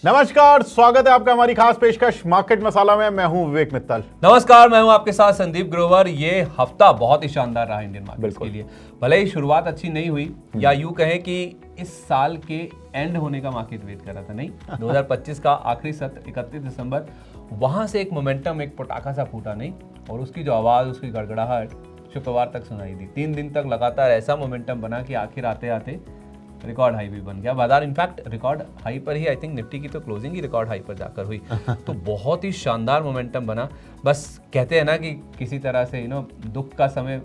नमस्कार, स्वागत है आपका हमारी खास पेशकश मार्केट मसाला में। मैं हूं विवेक मित्तल। नमस्कार, मैं हूं आपके साथ संदीप ग्रोवर। ये हफ्ता बहुत ही शानदार रहा इंडियन मार्केट के लिए। भले ही शुरुआत अच्छी नहीं हुई, या यूं कहें कि इस साल के एंड होने का मार्केट वेट कर रहा था, नहीं 2025 का आखिरी सत्र 31 दिसंबर, वहां से एक मोमेंटम, एक पटाखा सा फूटा नहीं, और उसकी जो आवाज, उसकी गड़गड़ाहट शुक्रवार तक सुनाई दी। 3 दिन तक लगातार ऐसा मोमेंटम बना कि आखिर आते आते रिकॉर्ड हाई भी बन गया। बाजार इनफैक्ट रिकॉर्ड हाई पर ही, आई थिंक निफ्टी की तो क्लोजिंग ही रिकॉर्ड हाई पर जाकर हुई। तो बहुत ही शानदार मोमेंटम बना। बस कहते हैं ना कि किसी तरह से दुख का समय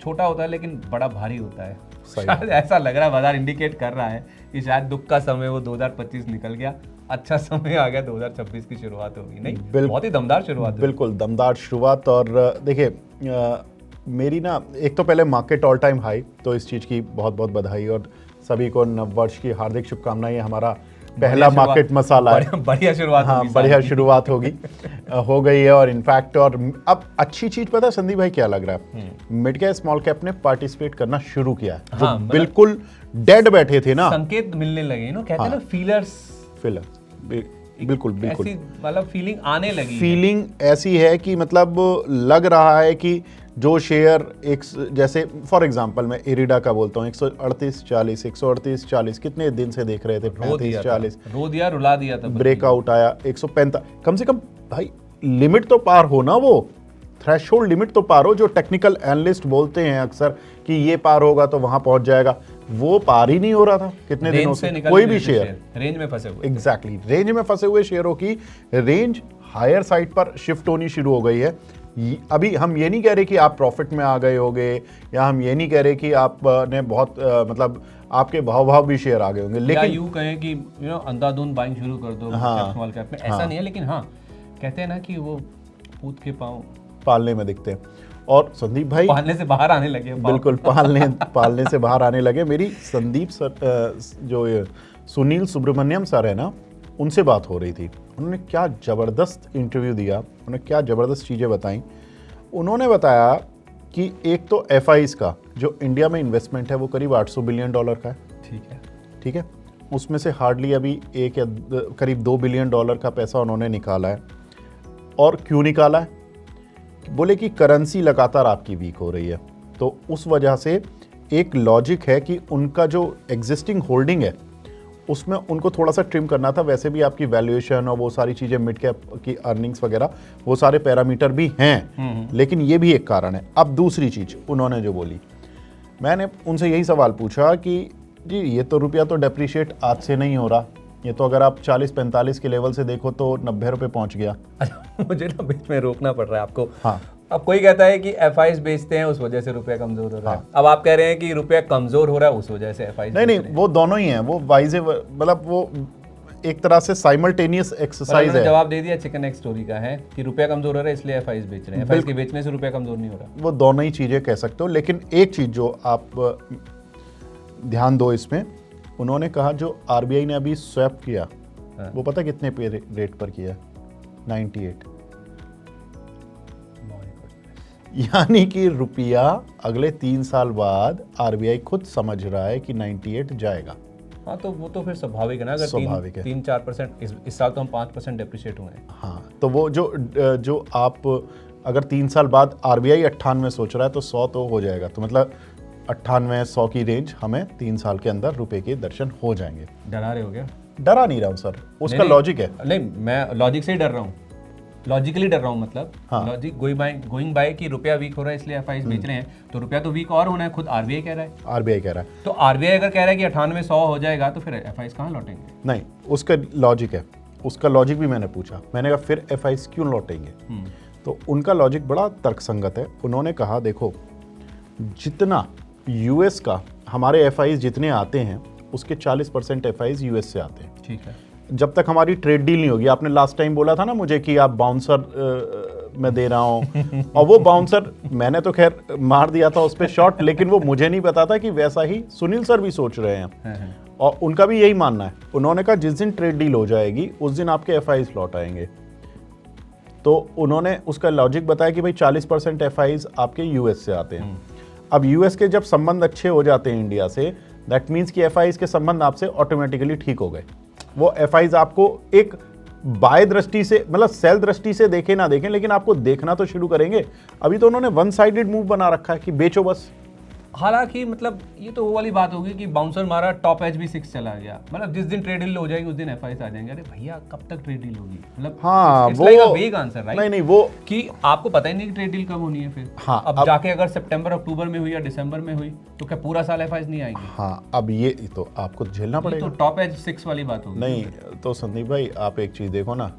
छोटा होता है लेकिन बड़ा भारी होता है। शायद ऐसा लग रहा है, बाजार इंडिकेट कर रहा है कि शायद दुख का समय वो 2025 निकल गया, अच्छा समय आ गया, 2026 की शुरुआत होगी। नहीं, बहुत ही दमदार शुरुआत। बिल्कुल दमदार शुरुआत। और देखिए, मेरी ना एक तो पहले मार्केट ऑल टाइम हाई, तो इस चीज़ की बहुत बहुत बधाई और सभी को नव वर्ष की हार्दिक शुभकामनाएं। हमारा पहला मार्केट मसाला है, बढ़िया शुरुआत। हाँ, बढ़िया शुरुआत होगी, हो गई है। और इनफैक्ट और अब अच्छी चीज पता है संदीप भाई क्या लग रहा है, मिड कैप स्मॉल कैप ने पार्टिसिपेट करना शुरू किया है। जो बिल्कुल डेड बैठे थे ना, संकेत मिलने लगे, कहते हैं ना फीलर्स, बिल्कुल ऐसी मतलब फीलिंग आने लगी। फीलिंग ऐसी है कि मतलब लग रहा है कि जो शेयर एक, जैसे फॉर एग्जांपल मैं इरिडा का बोलता हूँ, 138.40 138.40 कितने दिन से देख रहे थे, 35.40 रो दिया, रुला दिया था। ब्रेकआउट आया 145। कम से कम भाई लिमिट तो पार हो ना, वो थ्रेशोल्ड लिमिट तो पार हो। जो टेक्निकल एनालिस्ट बोलते हैं अक्सर कि ये पार होगा तो वहां पहुंच जाएगा, वो पार ही नहीं हो रहा था कितने दिनों से। कोई भी शेयर रेंज में फंसे हुए, एग्जैक्टली रेंज में फंसे हुए शेयरों की रेंज हायर साइड पर शिफ्ट होनी शुरू हो गई है। अभी हम ये नहीं कह रहे कि आप प्रॉफिट में आ गए होंगे, या हम ये नहीं कह रहे कि आपने बहुत मतलब आपके भाव भी शेयर आ गए होंगे, लेकिन यूं कहें कि अंधाधुंध बाइंग शुरू कर दो स्मॉल कैप में, ऐसा नहीं है। लेकिन हाँ, कहते हैं ना कि वो पूत के पांव पालने में दिखते हैं। और संदीप भाई पालने से बाहर आने लगे। बिल्कुल पालने से बाहर आने लगे। मेरी संदीप सर, जो सुनील सुब्रमण्यम सर है ना, उनसे बात हो रही थी। उन्होंने क्या ज़बरदस्त इंटरव्यू दिया, उन्होंने क्या ज़बरदस्त चीज़ें बताई। उन्होंने बताया कि एक तो एफआईज का जो इंडिया में इन्वेस्टमेंट है वो करीब $800 बिलियन का है। ठीक है, उसमें से हार्डली अभी करीब $2 बिलियन का पैसा उन्होंने निकाला है। और क्यों निकाला है? बोले कि करेंसी लगातार आपकी वीक हो रही है, तो उस वजह से एक लॉजिक है कि उनका जो एग्जिस्टिंग होल्डिंग है उसमें उनको थोड़ा सा ट्रिम करना था। वैसे भी आपकी वैल्यूएशन और वो सारी चीज़ें, मिड कैप की अर्निंग्स वगैरह, वो सारे पैरामीटर भी हैं, लेकिन ये भी एक कारण है। अब दूसरी चीज़ उन्होंने जो बोली, मैंने उनसे यही सवाल पूछा कि जी ये तो रुपया तो डेप्रिशिएट आज से नहीं हो रहा, ये तो अगर आप 40-45 के लेवल से देखो तो 90 रुपये पहुँच गया। मुझे ना बीच में रोकना पड़ रहा है आपको। हाँ, अब कोई कहता है कि एफआईज बेचते हैं उस वजह से रुपया कमजोर हो रहा है। अब आप कह रहे हैं कि रुपया कमजोर हो रहा है उस वजह से एफआईज। नहीं, वो दोनों ही हैं, वो वाइज, मतलब वो एक तरह से साइमल्टेनियस एक्सरसाइज है। जवाब दे दिया चिकन एग स्टोरी का है कि रुपया कमजोर हो रहा है इसलिए एफआईज बेच रहे हैं। एफआईज के बेचने से रुपया कमजोर नहीं हो रहा। वो दोनों ही चीजें कह सकते हो, लेकिन एक चीज जो आप ध्यान दो इसमें, उन्होंने कहा जो आरबीआई ने अभी स्वैप किया, वो पता कितने पे रेट पर किया? 98। यानी कि रुपया अगले 3 साल बाद आरबीआई खुद समझ रहा है कि 98 जाएगा। हाँ, तो वो तो फिर स्वाभाविक है ना। अगर 3-4% इस साल तो हम 5% डेप्रिशिएट हुए हैं। हाँ, तो वो जो आप अगर 3 साल बाद आरबीआई 98 सोच रहा है तो 100 तो हो जाएगा। तो मतलब 98-100 की रेंज हमें 3 साल के अंदर रुपए के दर्शन हो जाएंगे। डरा रहे हो क्या? डरा नहीं रहा हूँ सर, उसका लॉजिक है। नहीं, मैं लॉजिक से ही डर रहा हूँ, लॉजिकली डर रहा हूँ। मतलब लॉजिक गोइंग बाय कि रुपया वीक हो रहा है इसलिए एफआईज बेच रहे हैं, तो रुपया तो वीक और होना है, खुद आरबीआई कह रहा है। तो आरबीआई अगर कह रहा है कि 98-100 हो जाएगा तो फिर एफआईज कहाँ लौटेंगे? नहीं, उसका लॉजिक है, उसका लॉजिक भी मैंने पूछा। मैंने कहा फिर एफआईज क्यों लौटेंगे? तो उनका लॉजिक बड़ा तर्कसंगत है। उन्होंने कहा देखो, जितना यूएस का हमारे एफआईज जितने आते हैं उसके 40% एफआईज यूएस से आते हैं। ठीक है। जब तक हमारी ट्रेड डील नहीं होगी, आपने लास्ट टाइम बोला था ना मुझे कि आप बाउंसर मैं दे रहा हूँ, और वो बाउंसर मैंने तो खैर मार दिया था उस पर शॉट, लेकिन वो मुझे नहीं पता था कि वैसा ही सुनील सर भी सोच रहे हैं, और उनका भी यही मानना है। उन्होंने कहा जिस दिन ट्रेड डील हो जाएगी उस दिन आपके एफआईज लौट आएंगे। तो उन्होंने उसका लॉजिक बताया कि भाई 40% एफआईज आपके यूएस से आते हैं। अब यूएस के जब संबंध अच्छे हो जाते हैं इंडिया से, दैट मीन्स कि एफआईज के संबंध आपसे ऑटोमेटिकली ठीक हो गए। वो एफआईज आपको एक बाय दृष्टि से, मतलब सेल दृष्टि से देखें ना देखें, लेकिन आपको देखना तो शुरू करेंगे। अभी तो उन्होंने वन साइडेड मूव बना रखा है कि बेचो बस। हालांकि मतलब ये तो वो वाली बात होगी कि बाउंसर मारा, टॉप एच भी 6 चला गया, मतलब जिस दिन ट्रेड डील हो जाएगी उस दिन एफआईएस आ जाएंगे। अरे भैया कब तक ट्रेड डील होगी? मतलब हाँ, it's वो like a vague answer, right? नहीं वो कि आपको पता ही नहीं कि ट्रेड डील कब होनी है फिर। हाँ, अब जाके अगर सितंबर अक्टूबर में हुई या दिसंबर में हुई तो क्या पूरा साल एफआईएस नहीं आएंगे? हाँ, अब ये तो आपको झेलना ये पड़ेगा। तो टॉप एज 6 वाली बात होगी। नहीं तो संदीप भाई आप एक चीज़ देखो ना,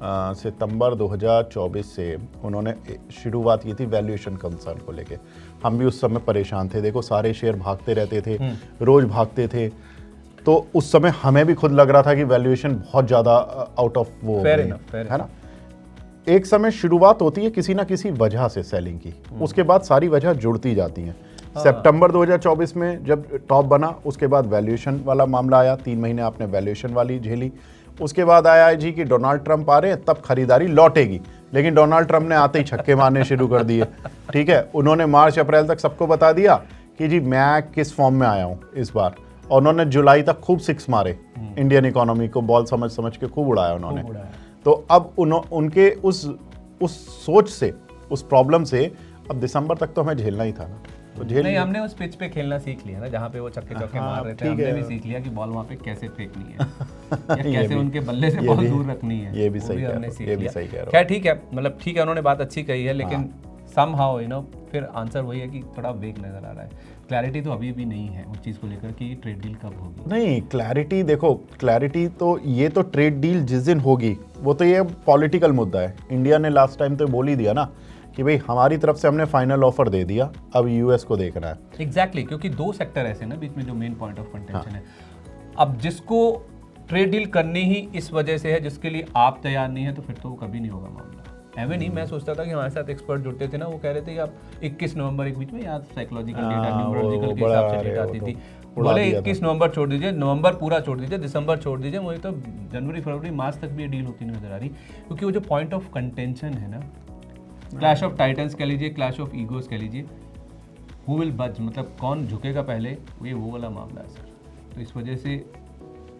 सितंबर 2024 से उन्होंने शुरुआत की थी वैल्यूएशन कंसर्न को लेके। हम भी उस समय परेशान थे, देखो सारे शेयर भागते रहते थे, रोज भागते थे, तो उस समय हमें भी खुद लग रहा था कि वैल्यूएशन बहुत ज़्यादा आउट ऑफ वो हो गई है ना। एक समय शुरुआत होती है किसी ना किसी वजह से सेलिंग की, उसके बाद सारी वजह जुड़ती जाती हैं। सितंबर 2024 में जब टॉप बना उसके बाद वैल्यूएशन वाला मामला आया, 3 महीने आपने वैल्यूएशन वाली झेली। उसके बाद आया जी कि डोनाल्ड ट्रंप आ रहे हैं, तब खरीदारी लौटेगी, लेकिन डोनाल्ड ट्रंप ने आते ही छक्के मारने शुरू कर दिए। ठीक है, उन्होंने मार्च अप्रैल तक सबको बता दिया कि जी मैं किस फॉर्म में आया हूँ इस बार, और उन्होंने जुलाई तक खूब 6 मारे, इंडियन इकोनॉमी को बॉल समझ समझ के खूब उड़ाया उन्होंने। तो अब उनके उस सोच से, उस प्रॉब्लम से अब दिसंबर तक तो हमें झेलना ही था ना, तो नहीं हमने उस पिच पे खेलना सीख लिया ना, जहाँ पे वो छक्के चौके मार रहे थे, हमने भी सीख लिया कि बॉल वहाँ पे कैसे फेंकनी है या कैसे उनके बल्ले से बॉल दूर रखनी है। ये भी सही है। खैर ठीक है, मतलब ठीक है, उन्होंने बात अच्छी कही है, लेकिन समहाउ फिर आंसर वही है कि थोड़ा वेग नजर आ रहा है। क्लैरिटी तो अभी भी नहीं है उस चीज़ को लेकर कि ट्रेड डील कब होगी। नहीं क्लैरिटी देखो, क्लैरिटी तो ये तो ट्रेड डील जिस दिन होगी वो तो ये पॉलिटिकल मुद्दा है। इंडिया ने लास्ट टाइम तो बोल ही दिया ना कि भाई हमारी तरफ से हमने फाइनल ऑफर दे दिया, अब यूएस को देखना है। एग्जैक्टली, क्योंकि 2 सेक्टर ऐसे ना बीच में जो मेन पॉइंट ऑफ कंटेंशन है। अब जिसको ट्रेड डील करनी ही इस वजह से है जिसके लिए आप तैयार नहीं है, तो फिर तो वो कभी नहीं होगा मामला। एवं नहीं, मैं सोचता था कि हमारे साथ एक्सपर्ट जुड़ते थे ना, वो कह रहे थे कि आप 21 नवंबर एक बीच में याद साइकोलॉजिकल डेटा, न्यूमरोलॉजिकल के हिसाब से डेटा आती थी, बोले 21 नवंबर छोड़ दीजिए, नवंबर पूरा छोड़ दीजिए, दिसंबर छोड़ दीजिए, मुझे तो जनवरी फरवरी मार्च तक भी ये डील होती नजर आ रही। क्योंकि वो जो पॉइंट ऑफ कंटेंशन है ना, क्लैश ऑफ टाइटन्स कह लीजिए, क्लैश ऑफ ईगोस कह लीजिए, हु विल बज, मतलब कौन झुकेगा पहले, वो वाला मामला है सर। तो इस वजह से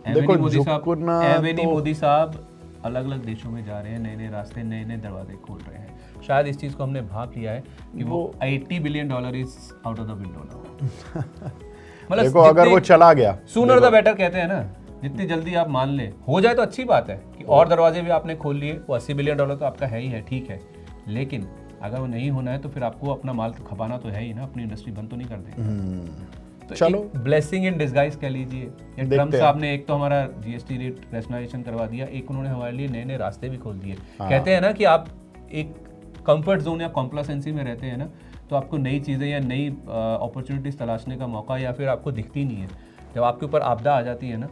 एवनी मोदी साहब अलग अलग देशों में जा रहे हैं, नए नए रास्ते, नए नए दरवाजे खोल रहे हैं। शायद इस चीज़ को हमने भाप लिया है कि वो $80 billion is out of the window now. मतलब देखो अगर वो चला गया, सूनर द बेटर कहते हैं ना, जितनी जल्दी आप मान ले हो जाए तो अच्छी बात है कि और दरवाजे भी आपने खोल लिए। वो $80 बिलियन तो आपका है ही है, ठीक है, लेकिन अगर वो नहीं होना है तो फिर आपको अपना माल तो खपाना तो है ही ना, अपनी इंडस्ट्री बंद तो नहीं कर देंगे। तो चलो ब्लेसिंग इन डिस्गाइज कह लीजिए। ट्रम्प साहब ने एक तो हमारा जीएसटी रेट रैशनलाइजेशन करवा दिया, एक उन्होंने हमारे लिए नए नए रास्ते भी खोल दिए। कहते हैं ना कि आप एक कंफर्ट जोन या कॉम्प्लासेंसी में रहते हैं ना, तो आपको नई चीज़ें या नई अपॉर्चुनिटीज तलाशने का मौका या फिर आपको दिखती नहीं है। जब आपके ऊपर आपदा आ जाती है ना,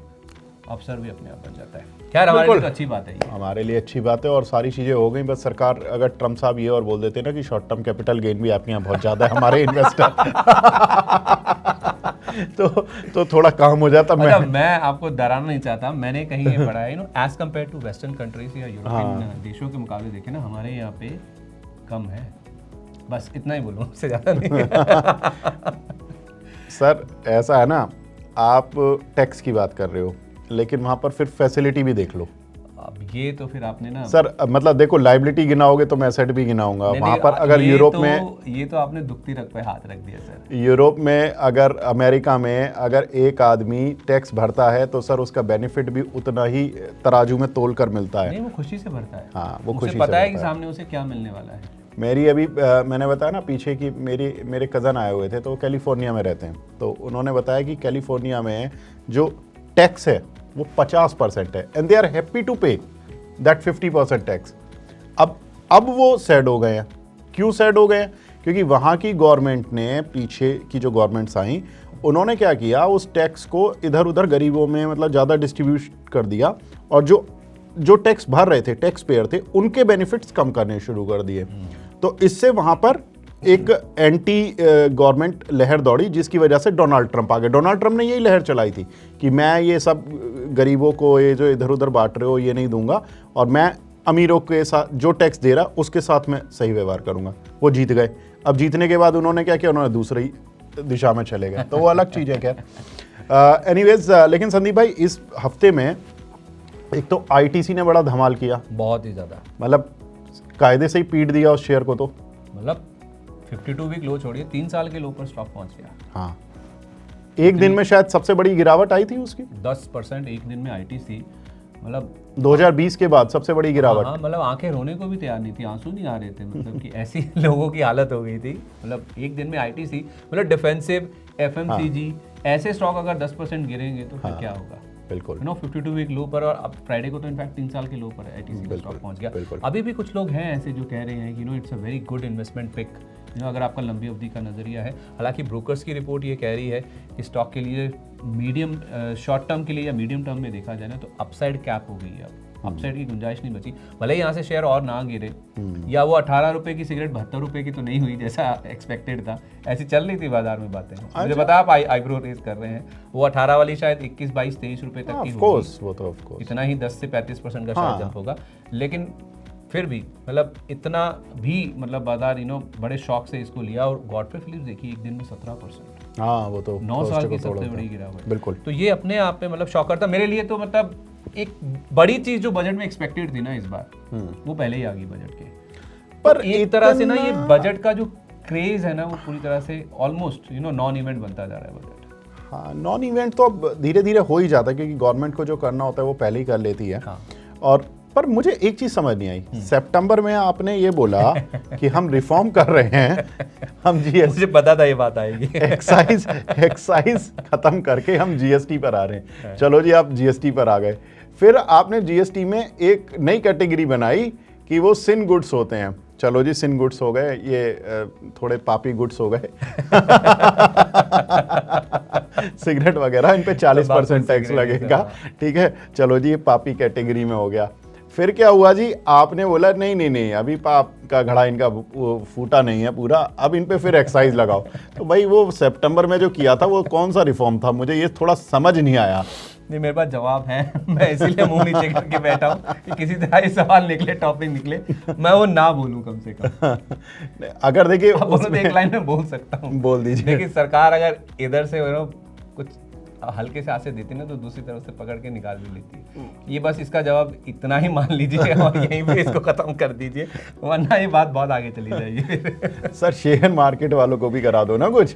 अवसर भी अपने आप बन जाता है। खैर हमारे लिए तो अच्छी बात है ये, हमारे लिए अच्छी बात है और सारी चीज़ें हो गई। बस सरकार अगर ट्रम्प साहब ये और बोल देते ना कि शॉर्ट टर्म कैपिटल गेन भी आपके यहाँ बहुत ज़्यादा है हमारे इन्वेस्टर तो थोड़ा काम हो जाता। मैं आपको डराना नहीं चाहता, मैंने कहीं ये पढ़ा है, as compared to western countries या यूरोपियन देशों के मुकाबले देखें ना, हमारे यहाँ पे कम है। बस इतना ही बोलूँ, उससे ज़्यादा नहीं। सर ऐसा है ना, आप टैक्स की बात कर रहे हो, लेकिन वहाँ पर फिर फैसिलिटी भी देख लो। अब ये तो फिर आपने ना सर, मतलब देखो लाइबिलिटी गिनाओगे तो मैं एसेट भी गिनाऊंगा। वहाँ पर अगर यूरोप में, ये तो आपने दुखती रख पे हाथ रख दिया सर। यूरोप में अगर, अमेरिका में अगर एक आदमी टैक्स भरता है तो सर उसका बेनिफिट भी उतना ही तराजू में तोल कर मिलता है। नहीं, वो खुशी से भरता है। हाँ, वो खुशी से पता है कि सामने उसे क्या मिलने वाला है। मेरी अभी मैंने बताया ना पीछे कि मेरे कज़न आए हुए थे, तो वो कैलिफोर्निया में रहते हैं, तो उन्होंने बताया कि कैलिफोर्निया में जो टैक्स है वो 50% है, and they are happy to pay that 50% tax. अब वो सैड हो गए हैं। क्यों सैड हो गए हैं? क्योंकि वहाँ की गवर्नमेंट ने, पीछे की जो गवर्नमेंट्स आई, उन्होंने क्या किया, उस टैक्स को इधर उधर गरीबों में मतलब ज़्यादा डिस्ट्रीब्यूट कर दिया, और जो टैक्स भर रहे थे, टैक्स पेयर थे, उनके बेनिफिट्स कम करने शुरू कर दिए। तो इससे वहाँ पर एक एंटी गवर्नमेंट लहर दौड़ी, जिसकी वजह से डोनाल्ड ट्रंप आ गए। डोनाल्ड ट्रंप ने यही लहर चलाई थी कि मैं ये सब गरीबों को, ये जो इधर उधर बांट रहे हो, ये नहीं दूंगा, और मैं अमीरों के साथ जो टैक्स दे रहा उसके साथ मैं सही व्यवहार करूंगा। वो जीत गए। अब जीतने के बाद उन्होंने क्या किया, उन्होंने दूसरी दिशा में चले गए, तो वो अलग चीज़ है। खैर एनीवेज, लेकिन संदीप भाई इस हफ्ते में एक तो आईटीसी ने बड़ा धमाल किया, बहुत ही ज्यादा, मतलब कायदे से ही पीट दिया उस शेयर को, तो मतलब 52 वीक लो छोड़िए, 3 साल के लो पर स्टॉक पहुंच गया। हाँ, एक दिन में शायद सबसे बड़ी गिरावट आई थी उसकी, 10% एक दिन में आईटीसी, मतलब 2020 के बाद सबसे बड़ी गिरावट। हाँ, मतलब आंखें रोने को भी तैयार नहीं थी, आंसू नहीं आ रहे थे, मतलब कि ऐसी लोगों की हालत हो गई थी। मतलब एक दिन में आईटीसी, मतलब डिफेंसिव, एफएमसीजी, ऐसे स्टॉक अगर 10% गिरेंगे तो फिर क्या होगा? बिल्कुल, 52 वीक लो पर, और अब फ्राइडे को तो इनफैक्ट 3 साल के लो पर आईटीसी का स्टॉक पहुंच गया। अभी भी कुछ लोग हैं ऐसे जो कह रहे हैं कि it's a very good investment pick, अगर आपका लंबी अवधि का नजरिया है। हालांकि ब्रोकर्स की रिपोर्ट ये कह रही है कि स्टॉक के लिए मीडियम शॉर्ट टर्म के लिए या मीडियम टर्म में देखा जाए ना तो अपसाइड कैप हो गई है, अब अपसाइड की गुंजाइश नहीं बची। भले ही यहाँ से शेयर और ना गिरे, या वो 18 रुपए की सिगरेट 72 रुपए की तो नहीं हुई जैसा एक्सपेक्टेड था, ऐसी चल रही थी बाजार में बातें। मुझे पता आप आईब्रो रेज कर रहे हैं, वो 18 वाली शायद 21, 22, 23 रुपए तक की होगी, वो तो ऑफ कोर्स इतना ही 10 से 35% का शायद जंप होगा। लेकिन फिर भी मतलब इतना भी, मतलब बाजार बड़े शौक से इसको लिया, और गॉडफ्रे फिलिप्स देखिए एक दिन में 17%, हाँ, वो तो 9 साल की सबसे बड़ी गिरावट। बिल्कुल, तो ये अपने आप में मतलब शॉकर था मेरे लिए। तो मतलब एक बड़ी चीज जो बजट में एक्सपेक्टेड थी ना इस बार, वो पहले ही आ गई बजट के। पर तो एक तरह से ना ये बजट का जो क्रेज है ना वो पूरी तरह से ऑलमोस्ट नॉन इवेंट बनता जा रहा है बजट। हाँ, नॉन इवेंट तो अब धीरे धीरे हो ही जाता है, क्योंकि गवर्नमेंट को जो करना होता है वो पहले ही कर लेती है। हाँ। और पर मुझे एक चीज समझ नहीं आई, सितंबर में आपने ये बोला कि हम रिफॉर्म कर रहे हैं, हम जीएसटी, मुझे पता था ये बात आएगी। एक्साइज खत्म करके हम जीएसटी पर आ रहे हैं। चलो जी, आप जीएसटी पर आ गए, फिर आपने जीएसटी में एक नई कैटेगरी बनाई कि वो सिन गुड्स होते हैं। चलो जी, सिन गुड्स हो गए, ये थोड़े पापी गुड्स हो गए। सिगरेट वगैरह इन पे 40% टैक्स लगेगा, ठीक है, चलो जी ये पापी कैटेगरी में हो गया। फिर क्या हुआ जी, आपने बोला नहीं नहीं नहीं, अभी पाप का घड़ा इनका फूटा नहीं है पूरा, अब इन पे फिर एक्साइज लगाओ। तो भाई वो सितंबर में जो किया था वो कौन सा रिफॉर्म था, मुझे ये थोड़ा समझ नहीं आया। नहीं, मेरे पास जवाब है, मैं इसीलिए मुंह नीचे करके बैठा हूँ कि किसी तरह ये सवाल निकले, टॉपिक निकले, मैं वो ना बोलूँ कम से कम। अगर देखिए बोलो तो एक लाइन में बोल सकता हूँ, बोल दीजिए। लेकिन सरकार अगर इधर से कुछ हल्के से आसे देती ना तो दूसरी तरफ से पकड़ के निकाल भी लेती है। ये बस इसका जवाब इतना ही मान लीजिए और यहीं पे इसको खत्म कर दीजिए, वरना ये बात बहुत आगे चली जाएगी। सर, शेयर मार्केट वालों को भी करा दो ना कुछ।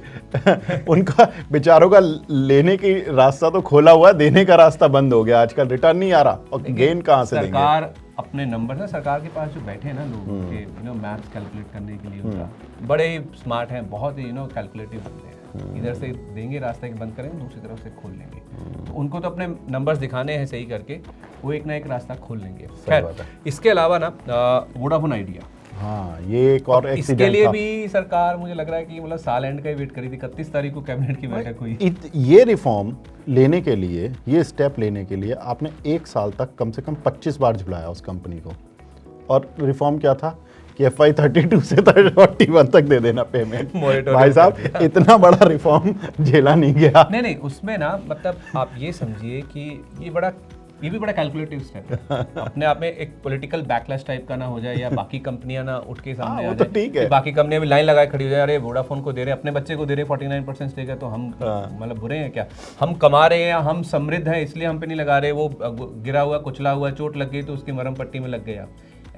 उनका बेचारों का लेने की रास्ता तो खोला हुआ, देने का रास्ता बंद हो गया, आजकल रिटर्न नहीं आ रहा, और गेन कहाँ से देंगे? सरकार अपने नंबर ना, सरकार के पास जो बैठे हैं ना लोग के मैथ्स कैलकुलेट करने के लिए, उनका बड़े ही स्मार्ट हैं, बहुत ही कैलकुलेटिव बनते हैं। इधर से देंगे रास्ते बंद करेंगे, दूसरी तरफ से खोल लेंगे, तो उनको तो अपने नंबर्स दिखाने हैं सही करके, वो एक ना एक रास्ता खोल लेंगे। खैर, इसके अलावा ना वोडाफोन आइडिया, हाँ, ये एक और इसके लिए भी सरकार मुझे लग रहा है कि मतलब साल एंड का ही वेट करी थी। 31 तारीख को कैबिनेट की बैठक हुई। ये रिफॉर्म लेने के लिए, ये स्टेप लेने के लिए आपने 1 साल तक कम से कम 25 बार झुलाया उस कंपनी को, और रिफॉर्म क्या था कि FY 32 से 41 तक दे देना पेमेंट। भाई साहब, इतना बड़ा रिफॉर्म झेला नहीं गया। नहीं, उसमें ना मतलब आप ये समझिए कि ये भी बड़ा कैलकुलेटिव स्टेप है। अपने आप में एक पॉलिटिकल बैकलैश टाइप का ना हो जाए, या बाकी कंपनियां ना उठ के सामने आ जाए, तो ठीक है, बाकी कंपनियां भी लाइन लगाए खड़ी हो जाए, अरे वोडाफोन को दे रहे, अपने बच्चे को दे रहे 49% स्टेक है, तो हम मतलब बुरे हैं क्या? हम कमा रहे हैं या हम समृद्ध हैं इसलिए हम पे नहीं लगा रहे, वो गिरा हुआ, कुचला हुआ, चोट लग गई तो उसकी मरहम पट्टी में लग गया,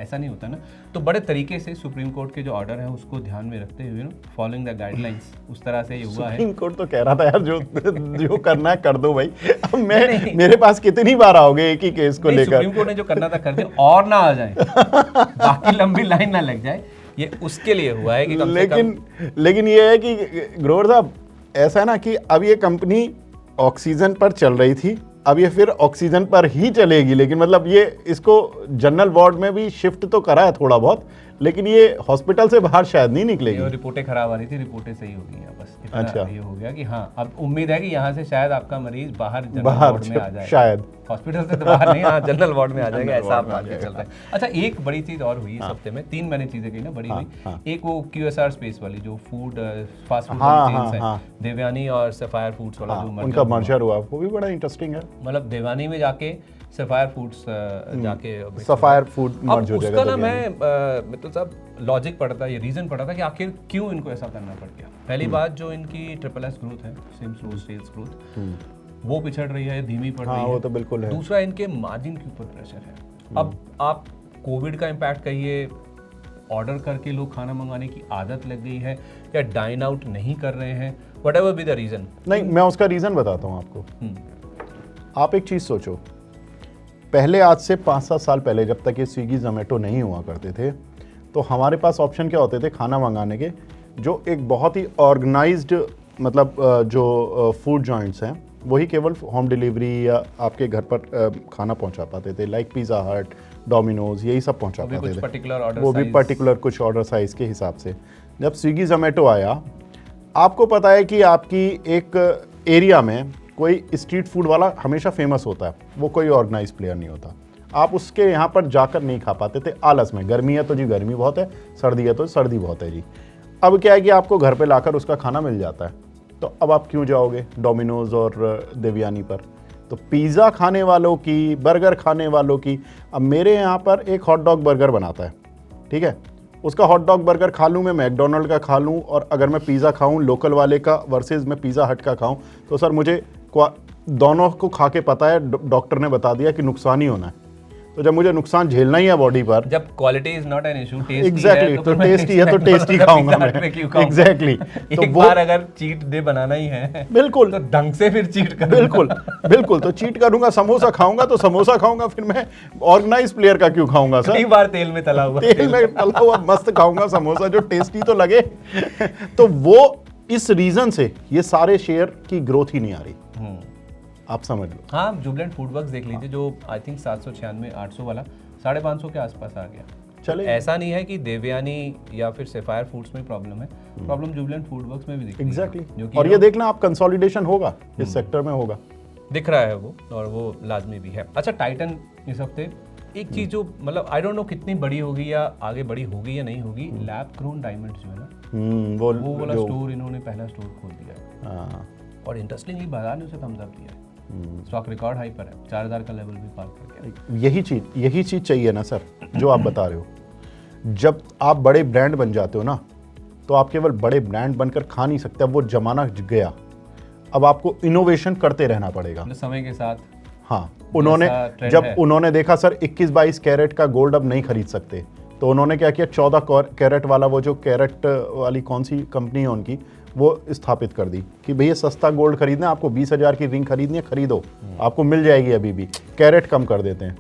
ऐसा नहीं होता ना। तो बड़े तरीके से सुप्रीम कोर्ट के जो ऑर्डर है उसको ध्यान में रखते हुए फॉलोइंग द गाइडलाइंस, उस तरह से ये हुआ है। सुप्रीम कोर्ट तो कह रहा था यार, जो करना है कर दो भाई। अब मेरे पास कितनी बार आओगे एक ही केस को लेकर? सुप्रीम कोर्ट ने जो करना था कर दे, और ना आ जाए, बाकी लंबी लाइन ना लग जाए, ये उसके लिए हुआ है कि कम से कम। लेकिन ये है कि ग्रोवर साहब, ऐसा है ना कि अब ये कंपनी ऑक्सीजन पर चल रही थी, अब ये फिर ऑक्सीजन पर ही चलेगी, लेकिन मतलब ये इसको जनरल वार्ड में भी शिफ्ट तो करा है थोड़ा बहुत, लेकिन ये हॉस्पिटल से बाहर शायद नहीं निकलेगी। रिपोर्टें खराब आ रही थी, रिपोर्टें सही हो गई हैं, बस इतना ये हो गया कि हाँ, अब उम्मीद है कि यहाँ से शायद आपका मरीज बाहर जनरल वार्ड में आ जाए, शायद हॉस्पिटल से तो बाहर नहीं, हाँ जनरल वार्ड में आ जाएगा, ऐसा आप मान के चल रहे हैं। अच्छा, एक बड़ी चीज और हुई इस हफ्ते में, 3 मैंने चीजें कही ना बड़ी हुई। एक वो QSR स्पेस वाली जो फूड फास्ट फूड चेन्स है, देवयानी और सफायर फूड्स वाला जो उनका मर्जर हुआ, वो भी बड़ा इंटरेस्टिंग है। मतलब देवयानी में जाके सफायर फूड्स जाके सफायर फूड मर्ज हो जाएगा। उसका ना मैं तो सब लॉजिक पढ़ता, ये रीजन पढ़ा था कि आखिर क्यों इनको ऐसा करना पड़ गया। पहली बात जो इनकी SSS ग्रोथ है, सेम स्टोर सेल्स ग्रोथ, वो पिछड़ रही है, धीमी पड़ रही है। वो तो बिल्कुल है। दूसरा, इनके मार्जिन के ऊपर प्रेशर है। अब आप कोविड का इम्पैक्ट कहिए, ऑर्डर करके लोग खाना मंगाने की आदत लग गई है, या डाइन आउट नहीं कर रहे हैं, व्हाटएवर बी द रीजन। नहीं, मैं उसका रीजन बताता हूँ आपको। आप एक चीज सोचो, पहले आज से 5-7 साल पहले जब तक ये स्विगी जोमेटो नहीं हुआ करते थे, तो हमारे पास ऑप्शन क्या होते थे खाना मंगाने के, जो एक बहुत ही ऑर्गेनाइज्ड, मतलब जो फूड जॉइंट्स हैं वही केवल होम डिलीवरी या आपके घर पर खाना पहुंचा पाते थे, लाइक पिज़्ज़ा हट, डोमिनोज, यही सब पहुंचा पाते थे। वो भी पर्टिकुलर कुछ ऑर्डर साइज के हिसाब से। जब स्विगी जोमेटो आया, आपको पता है कि आपकी एक एरिया में कोई स्ट्रीट फूड वाला हमेशा फेमस होता है, वो कोई ऑर्गेनाइज प्लेयर नहीं होता। आप उसके यहाँ पर जाकर नहीं खा पाते थे आलस में। गर्मी है तो जी गर्मी बहुत है, सर्दी है तो सर्दी बहुत है जी। अब क्या है कि आपको घर पे लाकर उसका खाना मिल जाता है, तो अब आप क्यों जाओगे डोमिनोज और देवयानी पर? तो पिज़्ज़ा खाने वालों की, बर्गर खाने वालों की, अब मेरे यहाँ पर एक हॉट डॉग बर्गर बनाता है, ठीक है, उसका हॉट डॉग बर्गर खा लूँ मैं, मैकडोनल्ड का खा लूँ, और अगर मैं पिज़्ज़ा खाऊँ लोकल वाले का वर्सेस मैं पिज़्ज़ा हट का खाऊँ, तो सर मुझे दोनों को खा के पता है, डॉक्टर ने बता दिया कि नुकसान ही होना है। तो जब मुझे नुकसान झेलना ही है बॉडी पर, जब quality is not an issue, taste exactly, तो टेस्टी है तो टेस्टी खाऊंगा मैं, एग्जैक्टली। तो एक बार अगर चीट डे बनाना ही है, बिल्कुल, तो ढंग से फिर चीट करूंगा। बिल्कुल बिल्कुल, तो चीट करूंगा, समोसा खाऊंगा तो समोसा खाऊंगा, फिर मैं ऑर्गेनाइज प्लेयर का क्यों खाऊंगा सर? कई बार तेल में तला हुआ, तेल में तला हुआ मस्त खाऊंगा समोसा, जो टेस्टी तो लगे। तो वो इस रीजन से ये सारे शेयर की ग्रोथ ही नहीं आ रही, आप समझ लो। हाँ, जुबलेंट फूडवर्क्स देख लीजिए, जो आई थिंक 796-800 वाला 550 के आसपास आ गया। चले, ऐसा नहीं है कि देवयानी या फिर सैफायर फूड्स में प्रॉब्लम है, प्रॉब्लम जुबलेंट फूडवर्क्स में भी दिख रही है। एग्जैक्टली, और ये देखना आप कंसोलिडेशन होगा इस सेक्टर में, होगा, दिख रहा है वो, और वो लाजमी भी है। अच्छा, टाइटन इस हफ्ते एक चीज जो मतलब आई डोंट नो कितनी बड़ी होगी या आगे बड़ी होगी या नहीं होगी, लैब ग्रोन डायमंड्स जो है ना, वो वाला स्टोर इन्होंने पहला स्टोर खोल दिया है, और इंटरेस्टिंगली बाजार ने उसे थम्स अप दिया है। स्टॉक रिकॉर्ड हाई पर है, 4000 का लेवल भी पार कर गया। यही चीज चाहिए ना सर, जो आप बता रहे हो। जब आप बड़े ब्रांड बन जाते हो ना, तो आप केवल बड़े ब्रांड बनकर खा नहीं सकते, अब वो जमाना गया, अब आपको इनोवेशन करते रहना पड़ेगा समय के साथ। हाँ, उन्होंने देखा सर 21-22 कैरेट का गोल्ड अब नहीं खरीद सकते, तो उन्होंने क्या किया, 14 कैरेट वाला, वो जो कैरेट वाली कौन सी कंपनी है उनकी, वो स्थापित कर दी कि भैया सस्ता गोल्ड खरीदना, आपको 20,000 की रिंग खरीदनी है, खरीदो, आपको मिल जाएगी, अभी भी कैरेट कम कर देते हैं।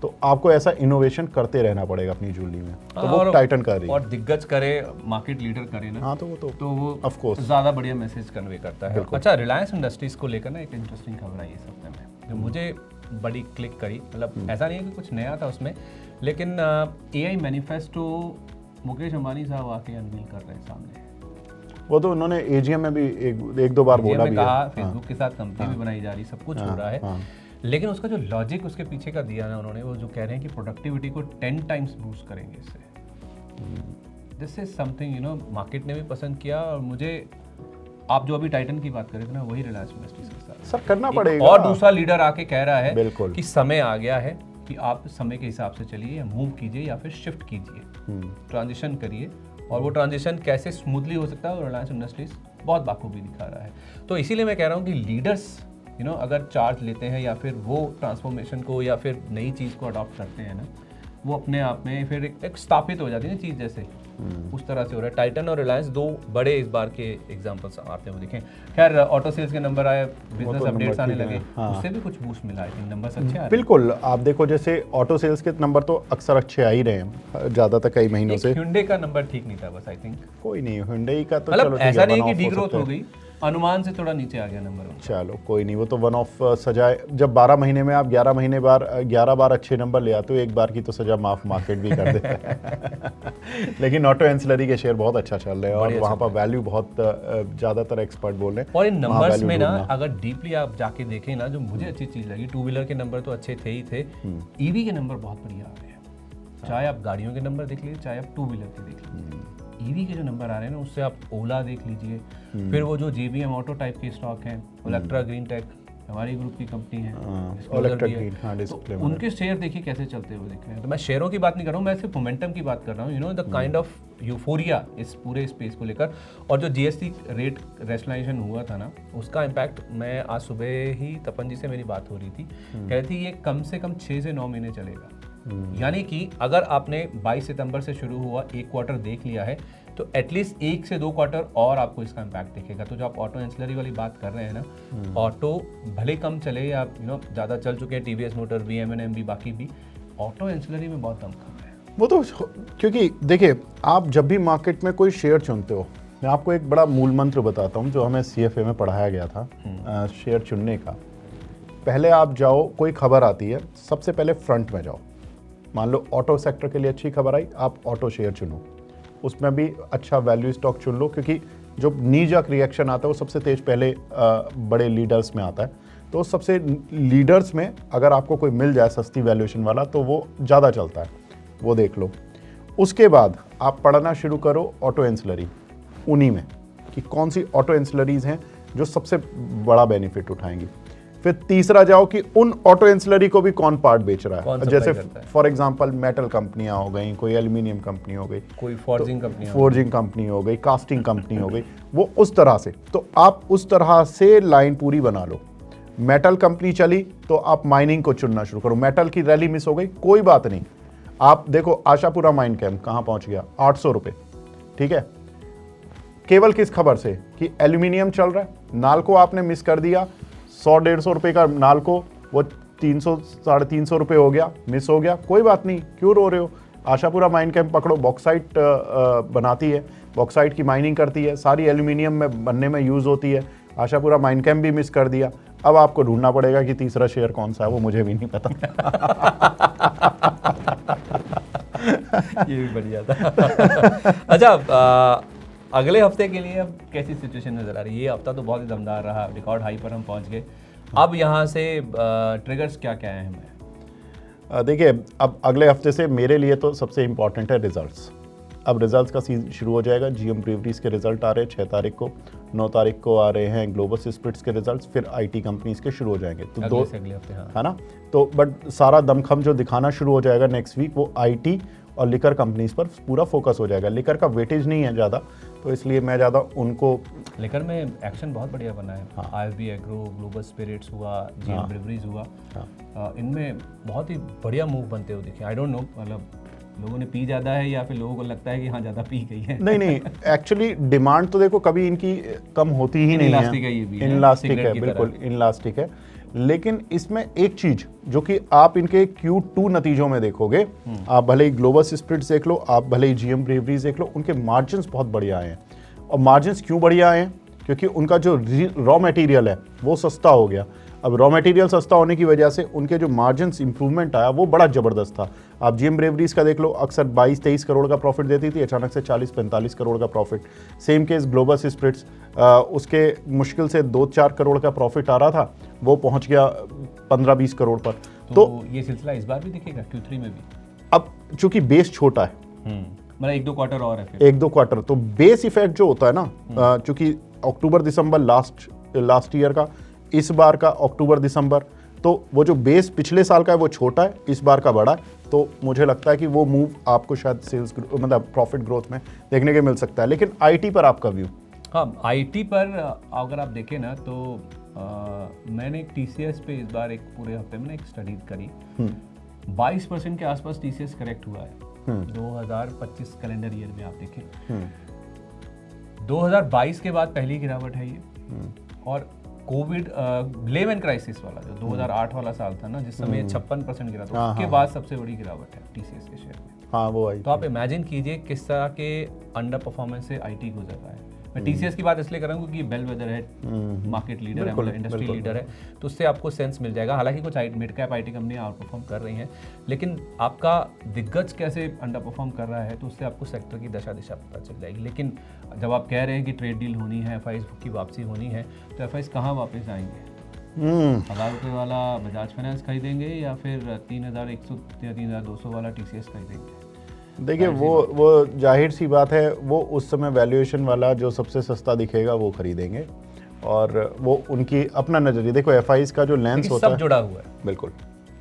तो आपको ऐसा इनोवेशन करते रहना पड़ेगा अपनी ज्वेलरी में, तो वो टाइटन कर रही है, और दिग्गज करे, मार्केट लीडर करे ना, हाँ, तो वो ऑफ कोर्स ज़्यादा बढ़िया मैसेज कन्वे करता है। अच्छा, रिलायंस इंडस्ट्रीज को लेकर ना एक इंटरेस्टिंग खबर आई इस हफ्ते में, जो मुझे बड़ी क्लिक करी। मतलब ऐसा नहीं है कि कुछ नया था उसमें, लेकिन AI मैनिफेस्टो मुकेश अंबानी साहब आके अनवील कर रहे हैं सामने। वो तो उन्होंने AGM में भी एक दो बार बोला भी है, फेसबुक के साथ कंपनी भी बनाई जा रही, सब कुछ हो रहा है, लेकिन उसका जो लॉजिक उसके पीछे का दिया ना उन्होंने, वो जो कह रहे हैं कि प्रोडक्टिविटी को 10 टाइम्स बूस्ट करेंगे इससे। This is something you know market ने भी पसंद किया, और मुझे, आप जो अभी टाइटन की बात कर रहे थे ना, वही रिलायंस इंडस्ट्रीज के साथ सर करना पड़ेगा। और दूसरा लीडर आके कह रहा है बिल्कुल कि समय आ गया है कि आप समय के हिसाब से चलिए, या मूव कीजिए या फिर शिफ्ट कीजिए, ट्रांजिशन करिए, और वो ट्रांजिशन कैसे स्मूथली हो सकता है, और रिलायंस इंडस्ट्रीज बहुत बाखूबी दिखा रहा है। तो इसीलिए मैं कह रहा हूँ कि लीडर्स अगर चार्ज लेते हैं, या फिर वो ट्रांसफॉर्मेशन को या फिर नई चीज़ को अडॉप्ट करते हैं ना, वो अपने आप में फिर एक स्थापित हो जाती है ना चीज़, जैसे उस तरह से हो रहा है। टाइटन और रिलायंस दो बड़े इस बार के एग्जांपल्स आपने वो देखें। खैर, ऑटो सेल्स के नंबर आए, बिजनेस अपडेट्स आने लगे, उससे भी कुछ बूस्ट मिला, आई थिंक नंबर्स अच्छे आ रहे हैं। बिल्कुल, आप देखो जैसे ऑटो सेल्स के नंबर तो अक्सर अच्छे आ ही रहे हैं ज़्यादातर कई महीनों से। hyundai का नंबर ठीक नहीं था बस, आई थिंक। कोई नहीं, hyundai का तो मतलब ऐसा नहीं कि डीग्रोथ हो गई, अनुमान से थोड़ा नीचे आ गया नंबर। चलो कोई नहीं, वो तो वन ऑफ सजा है। जब 12 महीने में आप 11 बार अच्छे नंबर ले आते हो, एक बार की तो सजा माफ मार्केट भी कर देता है। लेकिन ऑटो एंसिलरी के शेयर बहुत अच्छा चल रहे हैं, और वहाँ पर वैल्यू बहुत ज़्यादातर एक्सपर्ट बोल रहे हैं। और इन नंबर्स में ना अगर डीपली आप जाके देखें ना, जो मुझे अच्छी चीज़ लगी, टू व्हीलर के नंबर तो अच्छे थे ही थे, ईवी के नंबर बहुत बढ़िया आ रहे हैं। चाहे आप गाड़ियों के नंबर देख लीजिए, चाहे आप टू व्हीलर के देख लीजिए, ईवी के जो नंबर आ रहे हैं ना, उससे आप ओला देख लीजिए, फिर वो जो JBM ऑटो टाइप के स्टॉक हैं, इलेक्ट्रा, ग्रीन टेक, हमारी ग्रुप की कंपनी है, इलेक्ट्रिक भी है। हाँ, तो डिस्क्लेमर उनके शेयर देखिए कैसे चलते हुए दिख रहे हैं। तो मैं शेयरों की बात नहीं कर रहा हूँ, मैं सिर्फ मोमेंटम की बात कर रहा हूँ, you know the kind of euphoria इस पूरे स्पेस को लेकर। और जो जीएसटी रेट रैशनलाइजेशन हुआ था ना, उसका इम्पैक्ट, मैं आज सुबह ही तपन जी से मेरी बात हो रही थी, कह रही थी ये कम से कम 6 से 9 महीने चलेगा। यानी कि अगर आपने 22 सितंबर से शुरू हुआ एक क्वार्टर देख लिया है, तो एटलीस्ट 1 से 2 क्वार्टर और आपको इसका इम्पैक्ट दिखेगा। तो जो आप ऑटो एंसिलरी वाली बात कर रहे हैं ना, ऑटो भले कम चले या ज़्यादा चल चुके हैं, टीवीएस मोटर भी, एम भी, बाकी भी, ऑटो एंसिलरी में बहुत दम कम है। वो तो क्योंकि देखिए, आप जब भी मार्केट में कोई शेयर चुनते हो, मैं आपको एक बड़ा मूल मंत्र बताता हूँ जो हमें CFA में पढ़ाया गया था शेयर चुनने का। पहले आप जाओ, कोई खबर आती है, सबसे पहले फ्रंट में जाओ। मान लो ऑटो सेक्टर के लिए अच्छी खबर आई, आप ऑटो शेयर चुनो, उसमें भी अच्छा वैल्यू स्टॉक चुन लो, क्योंकि जो नीजक रिएक्शन आता है वो सबसे तेज पहले बड़े लीडर्स में आता है। तो सबसे लीडर्स में अगर आपको कोई मिल जाए सस्ती वैल्यूएशन वाला, तो वो ज़्यादा चलता है, वो देख लो। उसके बाद आप पढ़ना शुरू करो ऑटो एंसिलरी, उन्हीं में कि कौन सी ऑटो एंसिलरीज हैं जो सबसे बड़ा बेनिफिट उठाएंगी। फिर तीसरा जाओ कि उन ऑटो एंसिलरी को भी कौन पार्ट बेच रहा है। जैसे फॉर एग्जांपल मेटल कंपनियां हो गई, कोई एल्यूमिनियम कंपनी हो गई, कोई फोर्जिंग कंपनी हो गई, कास्टिंग कंपनी हो गई, वो उस तरह से। तो आप उस तरह से लाइन पूरी बना लो। मेटल कंपनी चली तो आप माइनिंग को चुनना शुरू करो। मेटल की रैली मिस हो गई, कोई बात नहीं, आप देखो आशापुरा माइन कैंप कहाँ पहुंच गया, 800 रुपये, ठीक है। केवल किस खबर से कि एल्यूमिनियम चल रहा है, नालको आपने मिस कर दिया, 100-150 रुपये का नालको, वो 300-350 रुपये हो गया, मिस हो गया, कोई बात नहीं, क्यों रो रहे हो। आशापुरा माइन कैंप पकड़ो, बॉक्साइट बनाती है, बॉक्साइट की माइनिंग करती है, सारी एल्यूमिनियम में बनने में यूज़ होती है। आशापुरा माइन कैंप भी मिस कर दिया। अब आपको ढूंढना पड़ेगा कि तीसरा शेयर कौन सा है, वो मुझे भी नहीं पता। ये भी बढ़िया था। अच्छा, अगले हफ्ते के लिए अब कैसी सिचुएशन नजर आ रही है? ये हफ्ता तो बहुत ही दमदार रहा, रिकॉर्ड हाई पर हम पहुंच गए। अब यहाँ से ट्रिगर्स क्या क्या हैं हमें? देखिए, अब अगले हफ्ते से मेरे लिए तो सबसे इम्पॉर्टेंट है रिजल्ट्स। अब रिजल्ट्स का सीजन शुरू हो जाएगा। GM ब्रीवरीज के रिजल्ट आ रहे हैं 6 तारीख को, 9 तारीख को आ रहे हैं ग्लोबस स्पिरिट्स के रिजल्ट्स, फिर IT कंपनीज के शुरू हो जाएंगे। तो अगले हफ्ते, हाँ, है ना। तो बट सारा दमखम जो दिखाना शुरू हो जाएगा नेक्स्ट वीक, वो IT और लिकर कंपनीज पर पूरा फोकस हो जाएगा। लिकर का वेटेज नहीं है ज़्यादा, तो इसलिए मैं ज़्यादा उनको, लिकर में एक्शन बहुत बढ़िया बना है। हाँ। IFB एग्रो, ग्लोबस स्पिरिट्स हुआ, GM ब्रीवरीज हुआ, इनमें बहुत ही बढ़िया मूव बनते हुए दिखे। आई डोंट नो, मतलब लोगों ने पी ज़्यादा है या फिर लोगों को लगता है कि हाँ ज़्यादा पी गई है। नहीं, एक्चुअली डिमांड तो देखो कभी इनकी कम होती ही नहीं है। इनलास्टिक है, बिल्कुल इनलास्टिक है। लेकिन इसमें एक चीज जो कि आप इनके Q2 नतीजों में देखोगे, आप भले ही ग्लोबस स्पिरिट्स देख लो, आप भले ही GM ब्रीवरीज देख लो, उनके मार्जिन्स बहुत बढ़िया आए हैं। और मार्जिन्स क्यों बढ़िया आए हैं? क्योंकि उनका जो रॉ मटेरियल है वो सस्ता हो गया। अब रॉ मटेरियल सस्ता होने की वजह से उनके जो मार्जिन्स इंप्रूवमेंट आया वो बड़ा ज़बरदस्त था। आप GM ब्रेवरीज का देख लो, अक्सर 22-23 करोड़ का प्रॉफिट देती थी, अचानक से 40-45 करोड़ का profit. Same case Globus Spirits, उसके मुश्किल से 2-4 करोड़ का प्रॉफिट आ रहा था, वो पहुंच गया 15-20 करोड़ पर। तो ये सिलसिला इस बार भी दिखेगा Q3 में भी? अब चूंकि बेस छोटा है, मतलब 1-2 क्वार्टर और है, फिर 1-2 क्वार्टर, तो बेस इफेक्ट जो होता है ना, चूंकि अक्टूबर-दिसंबर लास्ट ईयर का, इस बार का अक्टूबर-दिसंबर, तो वो जो बेस पिछले साल का है वो छोटा है, इस बार का बड़ा है। तो मुझे लगता है कि वो मूव आपको शायद सेल्स मतलब प्रॉफिट ग्रोथ में देखने के मिल सकता है। लेकिन IT पर आपका व्यू? हाँ, IT पर अगर आप देखें ना, तो मैंने एक TCS पे इस बार एक पूरे हफ्ते में एक स्टडी करी, 22% के आसपास TCS करेक्ट हुआ है 2025 कैलेंडर ईयर में। आप देखें 2022 के बाद पहली गिरावट है ये। और कोविड ब्लेम एंड क्राइसिस वाला जो 2008 वाला साल था ना, जिस समय 56% गिरा था, उसके बाद सबसे बड़ी गिरावट है TCS के शेयर में। हाँ, वो आई। तो आप इमेजिन कीजिए किस तरह के अंडर परफॉर्मेंस से IT गुजर रहा है। मैं TCS की बात इसलिए कर रहा हूँ क्योंकि बेल वेदर है, मार्केट लीडर है, मतलब इंडस्ट्री लीडर है, तो उससे आपको सेंस मिल जाएगा। हालांकि कुछ मिड कैप IT कंपनियां आउट परफॉर्म कर रही हैं, लेकिन आपका दिग्गज कैसे अंडर परफॉर्म कर रहा है, तो उससे आपको सेक्टर की दिशा पता चल जाएगी। लेकिन जब आप कह रहे हैं कि ट्रेड डील होनी है, FIs की वापसी होनी है, तो FIs कहाँ वापस आएंगे? 1000 रुपये वाला बजाज फाइनेंस खरीदेंगे या फिर 3100 या 3200 वाला TCS खरीदेंगे? देखिए, वो जाहिर सी बात है, वो उस समय वैल्यूएशन वाला जो सबसे सस्ता दिखेगा वो खरीदेंगे। और वो उनकी अपना नजरिया, देखो एफआईज का जो लेंस लेकिन होता सब है, जुड़ा हुआ है बिल्कुल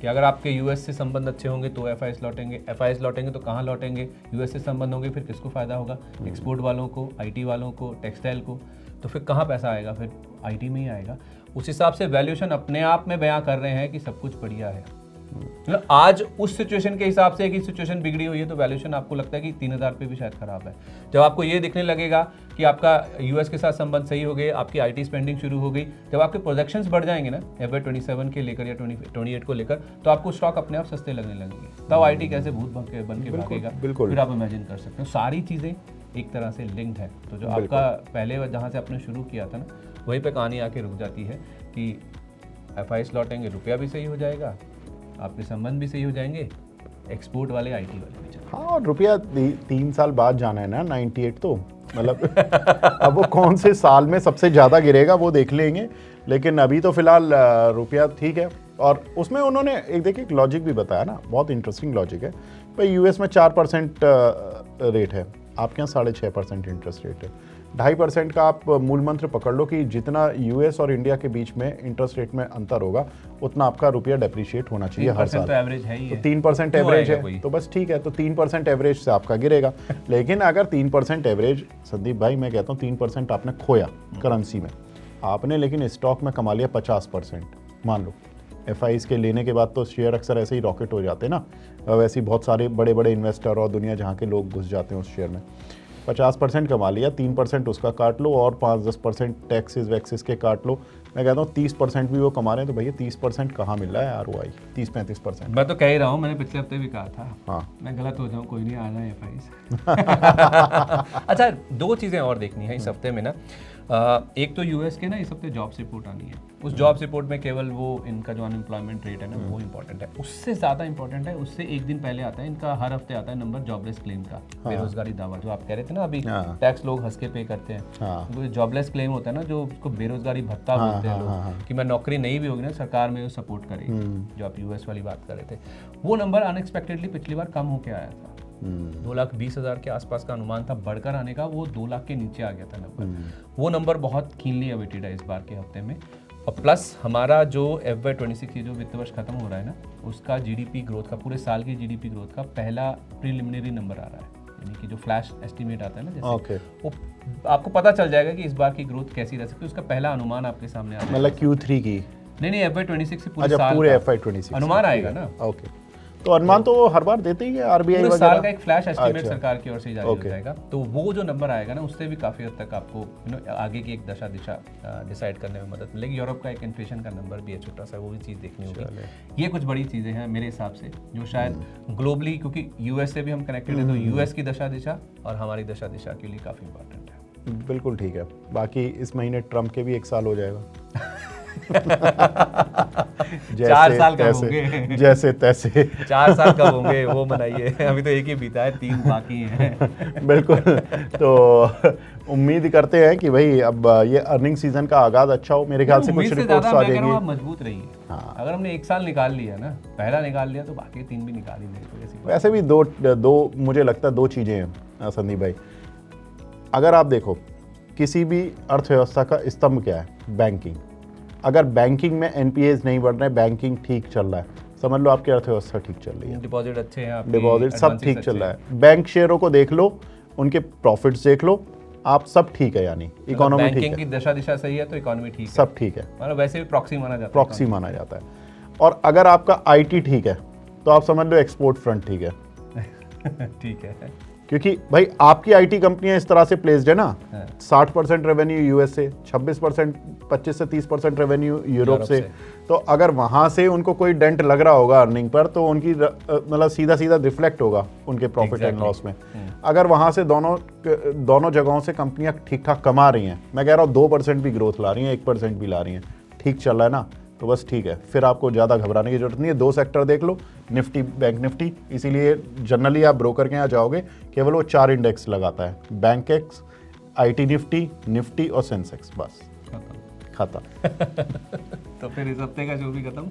कि अगर आपके यूएस से संबंध अच्छे होंगे तो एफआईएस लौटेंगे, एफआईएस लौटेंगे तो कहाँ लौटेंगे, यूएस से संबंध होंगे फिर किसको फायदा होगा, एक्सपोर्ट वालों को, आईटी वालों को, टेक्सटाइल को, तो फिर कहाँ पैसा आएगा, फिर आईटी में ही आएगा। उस हिसाब से वैल्यूएशन अपने आप में बयां कर रहे हैं कि सब कुछ बढ़िया है। मतलब आज उस सिचुएशन के हिसाब से कि सिचुएशन बिगड़ी हुई है तो वैल्यूएशन आपको लगता है कि 3000 पे भी शायद खराब है। जब आपको ये दिखने लगेगा कि आपका यूएस के साथ संबंध सही हो गए, आपकी आईटी स्पेंडिंग शुरू हो गई, जब आपके प्रोजेक्शंस बढ़ जाएंगे ना FY27 के लेकर या 28 को लेकर, तो आपको स्टॉक अपने आप सस्ते लगने लगेंगे। तब आईटी कैसे भूत बन के भागेगा, बिल्कुल। फिर आप इमेजिन कर सकते हो। सारी चीज़ें एक तरह से लिंक्ड है। तो जो आपका पहले जहाँ से आपने शुरू किया था ना, वहीं पे कहानी आके रुक जाती है कि एफआईएस लौटेंगे, रुपया भी सही हो जाएगा, आपके संबंध भी सही हो जाएंगे, एक्सपोर्ट वाले आईटी वाले भी चलेंगे। हाँ, और रुपया 3 साल बाद जाना है ना 98, तो मतलब अब वो कौन से साल में सबसे ज़्यादा गिरेगा वो देख लेंगे, लेकिन अभी तो फिलहाल रुपया ठीक है। और उसमें उन्होंने एक देखिए एक लॉजिक भी बताया ना, बहुत इंटरेस्टिंग लॉजिक है भाई। यूएस में 4% रेट है, आपके यहाँ 6.5% इंटरेस्ट रेट है। 2.5% का आप मूल मंत्र पकड़ लो कि जितना यूएस और इंडिया के बीच में इंटरेस्ट रेट में अंतर होगा उतना आपका रुपया डेप्रिशिएट होना चाहिए हर साल। तो एवरेज है ही तो है। 3% क्यों एवरेज आएगा है कोई? तो बस ठीक है, तो 3% एवरेज से आपका गिरेगा। लेकिन अगर 3% एवरेज, संदीप भाई मैं कहता हूँ 3% आपने खोया करेंसी में, आपने लेकिन स्टॉक में कमा लिया 50%, मान लो एफआईज के लेने के बाद तो शेयर अक्सर ऐसे ही रॉकेट हो जाते हैं ना, वैसे ही बहुत सारे बड़े बड़े इन्वेस्टर और दुनिया जहाँ के लोग घुस जाते हैं उस शेयर में। 50% कमा लिया, 3% उसका काट लो और 5-10% टैक्सेस वैक्सेस के काट लो। मैं कहता हूँ 30% भी वो कमा रहे हैं, तो भैया 30% कहाँ मिल रहा है ROI? 30-35%। मैं तो कह ही रहा हूँ, मैंने पिछले हफ्ते भी कहा था। हाँ, मैं गलत हो जाऊँ कोई नहीं, आना है एफआईएस। अच्छा, दो चीज़ें और देखनी है इस हफ्ते में ना। एक तो यूएस के ना इस हफ्ते जॉब्स रिपोर्ट आनी है। उस जॉब्स रिपोर्ट में केवल वो इनका जो अनएम्प्लॉयमेंट रेट है ना वो इंपॉर्टेंट है, उससे ज़्यादा इंपॉर्टेंट है, उससे एक दिन पहले आता है इनका, हर हफ्ते आता है नंबर जॉबलेस क्लेम का, बेरोजगारी दावा, जो आप कह रहे थे ना अभी, टैक्स लोग हंस के पे करते हैं। हाँ, वो जॉबलेस क्लेम होता है ना, जो उसको बेरोजगारी भत्ता बोलते हैं लोग, कि मैं नौकरी नहीं भी होगी ना सरकार में सपोर्ट करेगी, जो आप यूएस वाली बात कर रहे थे। वो नंबर अनएक्सपेक्टेडली पिछली बार कम होके आया था, 2,20,000 के आसपास का अनुमान था बढ़कर आने का, वो 2 लाख के नीचे आ गया था नंबर। वो नंबर बहुत कीनली अवेटेड है इस बार के हफ्ते में। और प्लस हमारा जो FY26 ये जो वित्त वर्ष खत्म हो रहा है ना, उसका जीडीपी ग्रोथ का, पूरे साल की जीडीपी ग्रोथ का पहला प्रीलिमिनरी नंबर आ रहा है, यानी कि जो फ्लैश एस्टीमेट आता है ना, जैसे वो आपको पता चल जाएगा कि इस बार की ग्रोथ कैसी रह सकती है, उसका पहला अनुमान आपके सामने आ रहा है। मतलब Q3 की? नहीं, FY26 से पूरे साल पूरे का FY26 अनुमान आएगा ना। ओके, तो अनुमान तो वो हर बार देते ही है आरबीआई पूरे वगैरह। साल का एक फ्लैश एस्टीमेट अच्छा। सरकार की ओर से जारी हो जाएगा, तो वो जो नंबर आएगा ना, उससे भी काफी हद तक आपको आगे की एक दशा दिशा डिसाइड करने में मदद मिलेगी। यूरोप का एक इन्फ्लेशन का नंबर भी है छोटा सा, वो भी चीज़ देखनी होगी। ये कुछ बड़ी चीज़ें हैं मेरे हिसाब से, जो शायद ग्लोबली, क्योंकि यूएस से भी हम कनेक्टेड है, तो यूएस की दशा दिशा और हमारी दशा दिशा के लिए काफ़ी इंपॉर्टेंट है। बिल्कुल ठीक है। बाकी इस महीने ट्रम्प के भी 1 साल हो जाएगा। 4 साल कब होंगे? जैसे तैसे 4 साल कब होंगे वो बनाइए, अभी तो एक ही बीता है, 3 बाकी हैं। बिल्कुल। तो उम्मीद करते हैं कि भाई अब ये अर्निंग सीजन का आगाज अच्छा हो। मेरे ख्याल से कुछ रिपोर्ट्स आ जाएंगी। आप मजबूत रहिए। हाँ। अगर हमने 1 साल निकाल लिया ना, पहला निकाल लिया, तो बाकी 3 भी निकाल ही लेंगे। वैसे भी दो मुझे लगता है 2 चीजें हैं संदीप भाई। अगर आप देखो किसी भी अर्थव्यवस्था का स्तंभ क्या है? बैंकिंग। अगर बैंकिंग में एनपीएज नहीं बढ़ रहे, बैंकिंग ठीक चल रहा है, समझ लो आपकी अर्थव्यवस्था ठीक चल रही है। डिपॉजिट अच्छे हैं, डिपॉजिट सब ठीक चल रहा है। बैंक शेयरों को देख लो, उनके प्रॉफिट्स देख लो, आप सब ठीक है, यानी इकोनॉमी ठीक है। बैंकिंग की दशा दिशा सही है तो इकोनॉमी ठीक है, सब ठीक है। मतलब वैसे भी प्रॉक्सी माना जाता है, प्रॉक्सी माना जाता है। और अगर आपका आईटी ठीक है तो आप समझ लो एक्सपोर्ट फ्रंट ठीक है। ठीक है, क्योंकि भाई आपकी आईटी कंपनियां इस तरह से प्लेस्ड है ना, 60% रेवेन्यू यूएस से, 26%, 25 से 30% रेवेन्यू यूरोप से। तो अगर वहां से उनको कोई डेंट लग रहा होगा अर्निंग पर, तो उनकी मतलब सीधा सीधा रिफ्लेक्ट होगा उनके प्रॉफिट एंड लॉस में। अगर वहां से दोनों जगहों से कंपनियां ठीक ठाक कमा रही हैं, मैं कह रहा हूँ 2% भी ग्रोथ ला रही हैं, 1% भी ला रही हैं, ठीक चल रहा है ना, तो बस ठीक है, फिर आपको ज़्यादा घबराने की जरूरत नहीं है। 2 सेक्टर देख लो, निफ्टी, बैंक निफ्टी। इसीलिए जनरली आप ब्रोकर के यहाँ जाओगे, केवल वो 4 इंडेक्स लगाता है, बैंक एक्स, आईटी निफ्टी और सेंसेक्स, बस खत्म। तो फिर इस हफ्ते का शो भी खत्म,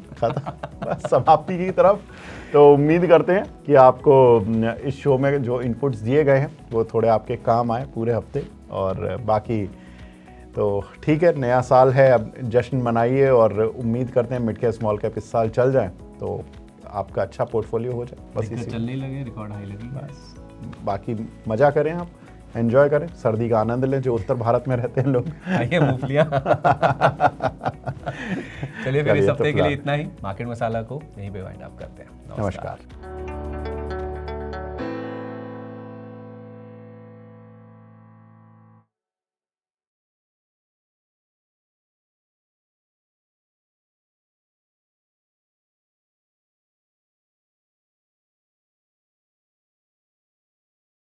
बस समाप्ति की तरफ। तो उम्मीद करते हैं कि आपको इस शो में जो इनपुट्स दिए गए हैं वो थोड़े आपके काम आए पूरे हफ्ते। और बाकी तो ठीक है, नया साल है, अब जश्न मनाइए और उम्मीद करते हैं मिड कैप स्मॉल कैप इस साल चल जाए तो आपका अच्छा पोर्टफोलियो हो जाए। बस इसी चलने लगे, रिकॉर्ड हाई लगी। बस बाकी मजा करें, आप एंजॉय करें, सर्दी का आनंद लें जो उत्तर भारत में रहते हैं लोग। ये मूंगफलियां। चलिए फिर इस चलिए, हफ्ते तो के लिए इतना ही। मार्केट मसाला को यहीं पे वाइंड अप करते हैं। नमस्कार।